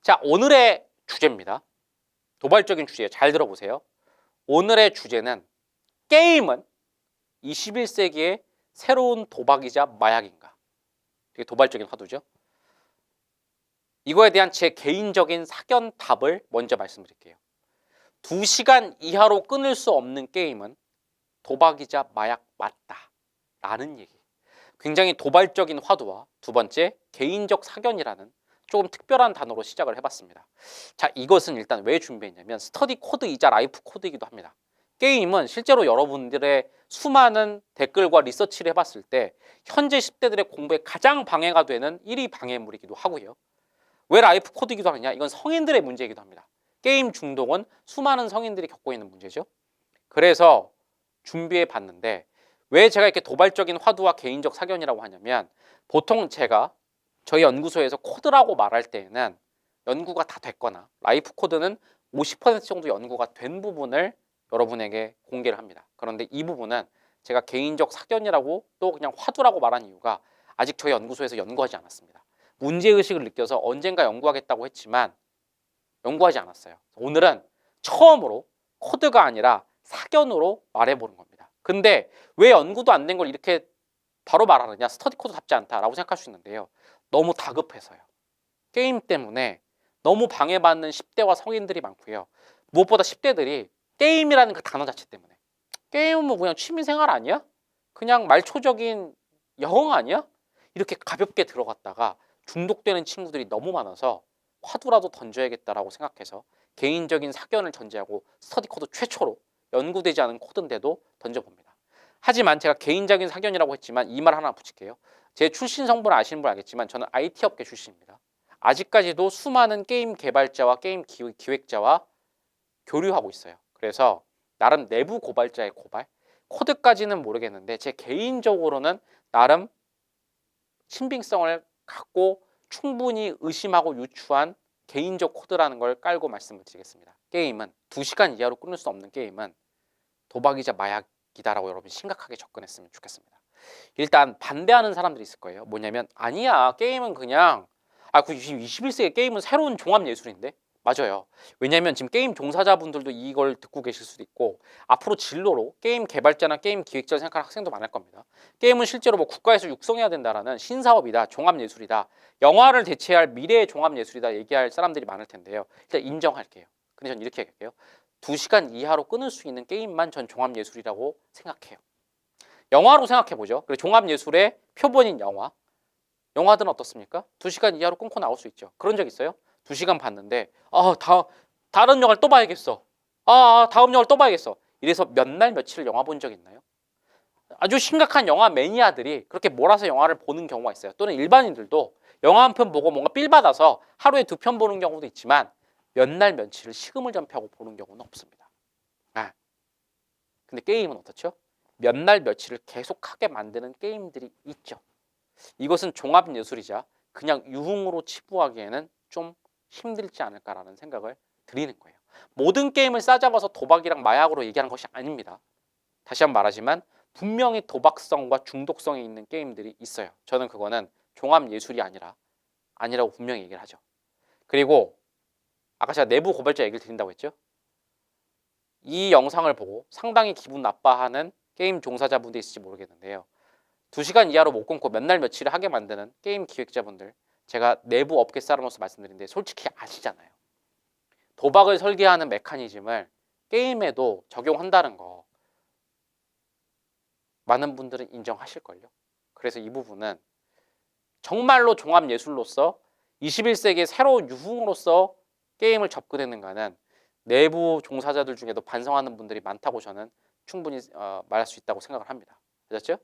자, 오늘의 주제입니다. 도발적인 주제 잘 들어보세요. 오늘의 주제는 게임은 21세기의 새로운 도박이자 마약인가? 되게 도발적인 화두죠. 이거에 대한 제 개인적인 사견 답을 먼저 말씀드릴게요. 2시간 이하로 끊을 수 없는 게임은 도박이자 마약 맞다 라는 얘기. 굉장히 도발적인 화두와 두 번째 개인적 사견이라는 조금 특별한 단어로 시작을 해봤습니다. 자, 이것은 일단 왜 준비했냐면 스터디 코드이자 라이프 코드이기도 합니다. 게임은 실제로 여러분들의 수많은 댓글과 리서치를 해봤을 때 현재 10대들의 공부에 가장 방해가 되는 1위 방해물이기도 하고요. 왜 라이프 코드이기도 하느냐? 이건 성인들의 문제이기도 합니다. 게임 중독은 수많은 성인들이 겪고 있는 문제죠. 그래서 준비해 봤는데 왜 제가 이렇게 도발적인 화두와 개인적 사견이라고 하냐면 보통 제가 저희 연구소에서 코드라고 말할 때에는 연구가 다 됐거나 라이프 코드는 50% 정도 연구가 된 부분을 여러분에게 공개를 합니다. 그런데 이 부분은 제가 개인적 사견이라고 또 그냥 화두라고 말한 이유가 아직 저희 연구소에서 연구하지 않았습니다. 문제의식을 느껴서 언젠가 연구하겠다고 했지만 연구하지 않았어요. 오늘은 처음으로 코드가 아니라 사견으로 말해보는 겁니다. 근데 왜 연구도 안 된 걸 이렇게 바로 말하느냐? 스터디 코드답지 않다라고 생각할 수 있는데요. 너무 다급해서요. 게임 때문에 너무 방해받는 10대와 성인들이 많고요. 무엇보다 10대들이 게임이라는 그 단어 자체 때문에 게임은 뭐 그냥 취미생활 아니야? 그냥 말초적인 영 아니야? 이렇게 가볍게 들어갔다가 중독되는 친구들이 너무 많아서 화두라도 던져야겠다라고 생각해서 개인적인 사견을 전제하고 스터디 코드 최초로 연구되지 않은 코드인데도 던져봅니다. 하지만 제가 개인적인 사견이라고 했지만 이 말 하나 붙일게요. 제 출신 성분을 아시는 분 알겠지만 저는 IT 업계 출신입니다. 아직까지도 수많은 게임 개발자와 게임 기획자와 교류하고 있어요. 그래서 나름 내부 고발자의 고발, 코드까지는 모르겠는데 제 개인적으로는 나름 신빙성을 갖고 충분히 의심하고 유추한 개인적 코드라는 걸 깔고 말씀을 드리겠습니다. 게임은 2시간 이하로 끊을 수 없는 게임은 도박이자 마약이다라고 여러분 심각하게 접근했으면 좋겠습니다. 일단 반대하는 사람들이 있을 거예요. 뭐냐면 아니야, 게임은 그냥 21세기 게임은 새로운 종합예술인데? 맞아요. 왜냐면 지금 게임 종사자분들도 이걸 듣고 계실 수도 있고 앞으로 진로로 게임 개발자나 게임 기획자를 생각하는 학생도 많을 겁니다. 게임은 실제로 뭐 국가에서 육성해야 된다라는 신사업이다, 종합예술이다, 영화를 대체할 미래의 종합예술이다 얘기할 사람들이 많을 텐데요. 일단 인정할게요. 근데 전 이렇게 얘기할게요. 2시간 이하로 끊을 수 있는 게임만 전 종합예술이라고 생각해요. 영화로 생각해보죠. 그리고 종합예술의 표본인 영화. 영화들은 어떻습니까? 2시간 이하로 끊고 나올 수 있죠. 그런 적 있어요? 2시간 봤는데 다른 영화를 또 봐야겠어. 다음 영화를 또 봐야겠어. 이래서 몇 날 며칠 영화 본 적 있나요? 아주 심각한 영화 매니아들이 그렇게 몰아서 영화를 보는 경우가 있어요. 또는 일반인들도 영화 한 편 보고 뭔가 삘 받아서 하루에 2편 보는 경우도 있지만 몇 날 며칠을 식음을 전폐하고 보는 경우는 없습니다. 근데 게임은 어떻죠? 몇 날 며칠을 계속하게 만드는 게임들이 있죠. 이것은 종합예술이자 그냥 유흥으로 치부하기에는 좀 힘들지 않을까라는 생각을 드리는 거예요. 모든 게임을 싸잡아서 도박이랑 마약으로 얘기하는 것이 아닙니다. 다시 한번 말하지만 분명히 도박성과 중독성이 있는 게임들이 있어요. 저는 그거는 종합예술이 아니라고 분명히 얘기를 하죠. 그리고 아까 제가 내부 고발자 얘기를 드린다고 했죠. 이 영상을 보고 상당히 기분 나빠하는 게임 종사자분도 있을지 모르겠는데요. 2시간 이하로 못 끊고 몇 날 며칠을 하게 만드는 게임 기획자분들, 제가 내부 업계 사람으로서 말씀드리는데 솔직히 아시잖아요. 도박을 설계하는 메커니즘을 게임에도 적용한다는 거 많은 분들은 인정하실걸요. 그래서 이 부분은 정말로 종합예술로서 21세기의 새로운 유흥으로서 게임을 접근했는가는 내부 종사자들 중에도 반성하는 분들이 많다고 저는 충분히 말할 수 있다고 생각을 합니다. 그렇죠?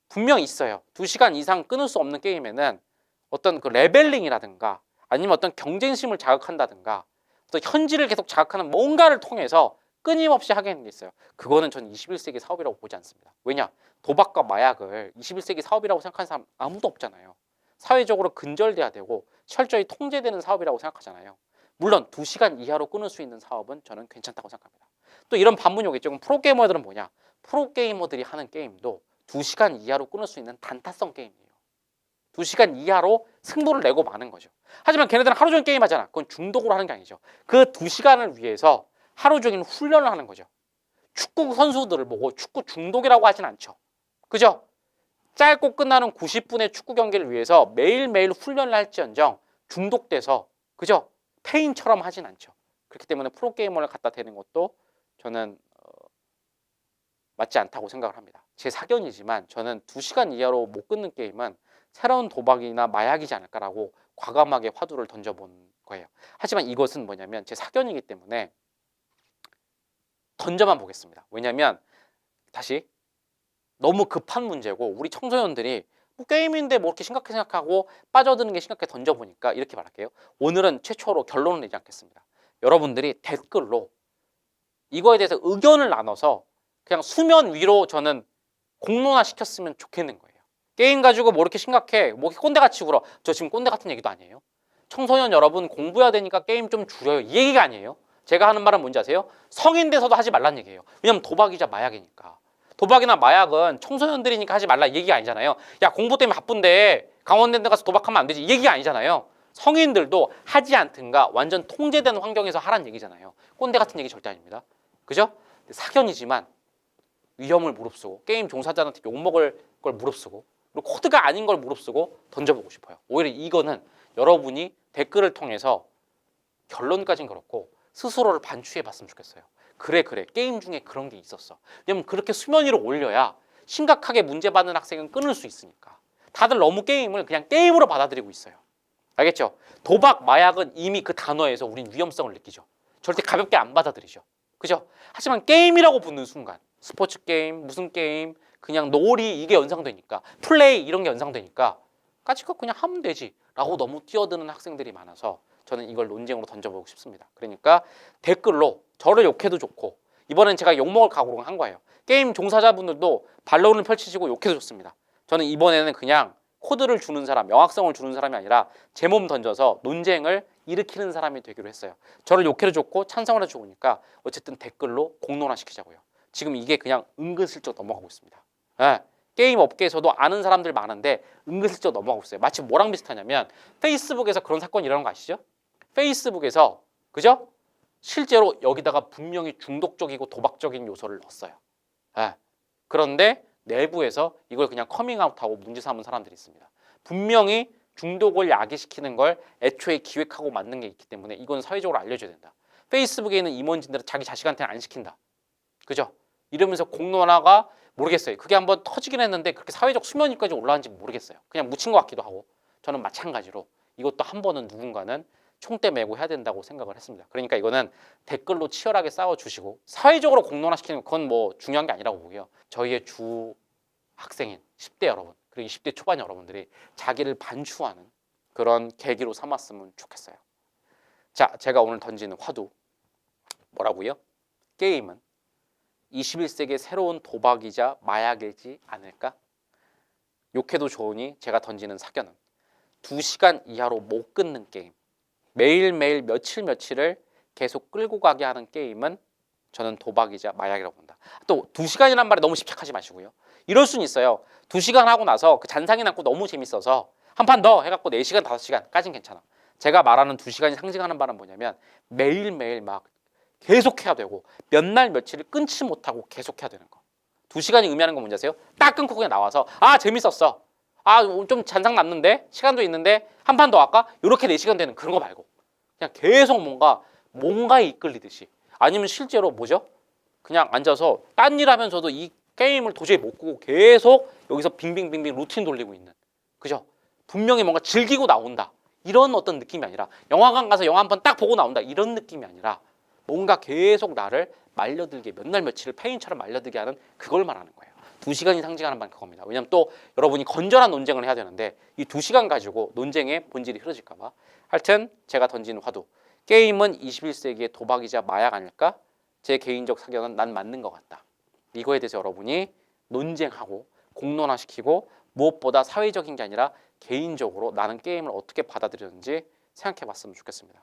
분명 있어요. 2시간 이상 끊을 수 없는 게임에는 어떤 그 레벨링이라든가 아니면 어떤 경쟁심을 자극한다든가 어떤 현질을 계속 자극하는 뭔가를 통해서 끊임없이 하게 하는 게 있어요. 그거는 전 21세기 사업이라고 보지 않습니다. 왜냐? 도박과 마약을 21세기 사업이라고 생각하는 사람 아무도 없잖아요. 사회적으로 근절돼야 되고 철저히 통제되는 사업이라고 생각하잖아요. 물론 2시간 이하로 끊을 수 있는 사업은 저는 괜찮다고 생각합니다. 또 이런 반문이 오겠죠. 그럼 프로게이머들은 뭐냐? 프로게이머들이 하는 게임도 2시간 이하로 끊을 수 있는 단타성 게임이에요. 2시간 이하로 승부를 내고 마는 거죠. 하지만 걔네들은 하루 종일 게임하잖아. 그건 중독으로 하는 게 아니죠. 그 2시간을 위해서 하루 종일 훈련을 하는 거죠. 축구 선수들을 보고 축구 중독이라고 하진 않죠. 그죠? 짧고 끝나는 90분의 축구 경기를 위해서 매일매일 훈련을 할지언정 중독돼서, 그죠? 페인처럼 하진 않죠. 그렇기 때문에 프로게이머를 갖다 대는 것도 저는 맞지 않다고 생각을 합니다. 제 사견이지만 저는 2시간 이하로 못 끊는 게임은 새로운 도박이나 마약이지 않을까라고 과감하게 화두를 던져본 거예요. 하지만 이것은 뭐냐면 제 사견이기 때문에 던져만 보겠습니다. 왜냐하면 다시 너무 급한 문제고 우리 청소년들이 뭐 게임인데 뭐 이렇게 심각하게 생각하고 빠져드는 게 심각하게 던져보니까 이렇게 말할게요. 오늘은 최초로 결론을 내지 않겠습니다. 여러분들이 댓글로 이거에 대해서 의견을 나눠서 그냥 수면 위로 저는 공론화 시켰으면 좋겠는 거예요. 게임 가지고 뭐 이렇게 심각해, 뭐 이렇게 꼰대같이 굴어. 저 지금 꼰대 같은 얘기도 아니에요. 청소년 여러분 공부해야 되니까 게임 좀 줄여요. 이 얘기가 아니에요. 제가 하는 말은 뭔지 아세요? 성인 돼서도 하지 말란 얘기예요. 왜냐면 도박이자 마약이니까. 도박이나 마약은 청소년들이니까 하지 말라 이 얘기가 아니잖아요. 야, 공부 때문에 바쁜데 강원랜드 가서 도박하면 안 되지 이 얘기가 아니잖아요. 성인들도 하지 않든가 완전 통제된 환경에서 하란 얘기잖아요. 꼰대 같은 얘기 절대 아닙니다. 그죠? 사견이지만 위험을 무릅쓰고 게임 종사자한테 욕먹을 걸 무릅쓰고 그리고 코드가 아닌 걸 무릅쓰고 던져보고 싶어요. 오히려 이거는 여러분이 댓글을 통해서 결론까지는 그렇고 스스로를 반추해 봤으면 좋겠어요. 그래 게임 중에 그런 게 있었어. 왜냐면 그렇게 수면 위로 올려야 심각하게 문제받는 학생은 끊을 수 있으니까. 다들 너무 게임을 그냥 게임으로 받아들이고 있어요. 알겠죠? 도박, 마약은 이미 그 단어에서 우린 위험성을 느끼죠. 절대 가볍게 안 받아들이죠. 그죠? 하지만 게임이라고 붙는 순간 스포츠 게임, 무슨 게임, 그냥 놀이 이게 연상되니까 플레이 이런 게 연상되니까 까짓거 그냥 하면 되지 라고 너무 뛰어드는 학생들이 많아서 저는 이걸 논쟁으로 던져보고 싶습니다. 그러니까 댓글로 저를 욕해도 좋고 이번엔 제가 욕먹을 각오로 한 거예요. 게임 종사자분들도 반론을 펼치시고 욕해도 좋습니다. 저는 이번에는 그냥 코드를 주는 사람, 명확성을 주는 사람이 아니라 제 몸 던져서 논쟁을 일으키는 사람이 되기로 했어요. 저를 욕해도 좋고 찬성을 해도 좋으니까 어쨌든 댓글로 공론화시키자고요. 지금 이게 그냥 은근슬쩍 넘어가고 있습니다. 네. 게임 업계에서도 아는 사람들 많은데 은근슬쩍 넘어가고 있어요. 마치 뭐랑 비슷하냐면 페이스북에서 그런 사건이 일어난 거 아시죠? 페이스북에서 그죠? 실제로 여기다가 분명히 중독적이고 도박적인 요소를 넣었어요. 네. 그런데 내부에서 이걸 그냥 커밍아웃하고 문제 삼은 사람들이 있습니다. 분명히 중독을 야기시키는 걸 애초에 기획하고 만든 게 있기 때문에 이건 사회적으로 알려줘야 된다. 페이스북에 있는 임원진들은 자기 자식한테는 안 시킨다. 그죠? 이러면서 공론화가 모르겠어요. 그게 한번 터지긴 했는데 그렇게 사회적 수면위까지 올라왔는지 모르겠어요. 그냥 묻힌 것 같기도 하고 저는 마찬가지로 이것도 한 번은 누군가는 총대 메고 해야 된다고 생각을 했습니다. 그러니까 이거는 댓글로 치열하게 싸워주시고 사회적으로 공론화시키는 그건 뭐 중요한 게 아니라고 보고요. 저희의 주 학생인 10대 여러분 그리고 20대 초반 여러분들이 자기를 반추하는 그런 계기로 삼았으면 좋겠어요. 자, 제가 오늘 던지는 화두 뭐라고요? 게임은 21세기의 새로운 도박이자 마약이지 않을까? 욕해도 좋으니 제가 던지는 사견은 2시간 이하로 못 끊는 게임 매일매일 며칠을 계속 끌고 가게 하는 게임은 저는 도박이자 마약이라고 본다. 또 2시간이란 말에 너무 집착하지 마시고요. 이럴 수는 있어요. 2시간 하고 나서 그 잔상이 남고 너무 재밌어서 한 판 더 해갖고 4시간, 5시간까지는 괜찮아. 제가 말하는 2시간이 상징하는 바는 뭐냐면 매일매일 막 계속해야 되고 몇 날 며칠을 끊지 못하고 계속해야 되는 거. 2시간이 의미하는 건 뭔지 아세요? 딱 끊고 그냥 나와서 아 재밌었어. 아 좀 잔상 남는데 시간도 있는데 한 판 더 할까? 이렇게 4시간 되는 그런 거 말고 그냥 계속 뭔가에 이끌리듯이 아니면 실제로 뭐죠? 그냥 앉아서 딴 일 하면서도 이 게임을 도저히 못 끄고 계속 여기서 빙빙빙빙 루틴 돌리고 있는 그죠? 분명히 뭔가 즐기고 나온다 이런 어떤 느낌이 아니라 영화관 가서 영화 한 번 딱 보고 나온다 이런 느낌이 아니라 뭔가 계속 나를 말려들게 몇 날 며칠을 페인처럼 말려들게 하는 그걸 말하는 거예요. 2시간이 상징하는 바는 그겁니다. 왜냐하면 또 여러분이 건전한 논쟁을 해야 되는데 이 2시간 가지고 논쟁의 본질이 흐려질까 봐. 하여튼 제가 던지는 화두 게임은 21세기의 도박이자 마약 아닐까? 제 개인적 사견은 난 맞는 것 같다. 이거에 대해서 여러분이 논쟁하고 공론화시키고 무엇보다 사회적인 게 아니라 개인적으로 나는 게임을 어떻게 받아들였는지 생각해 봤으면 좋겠습니다.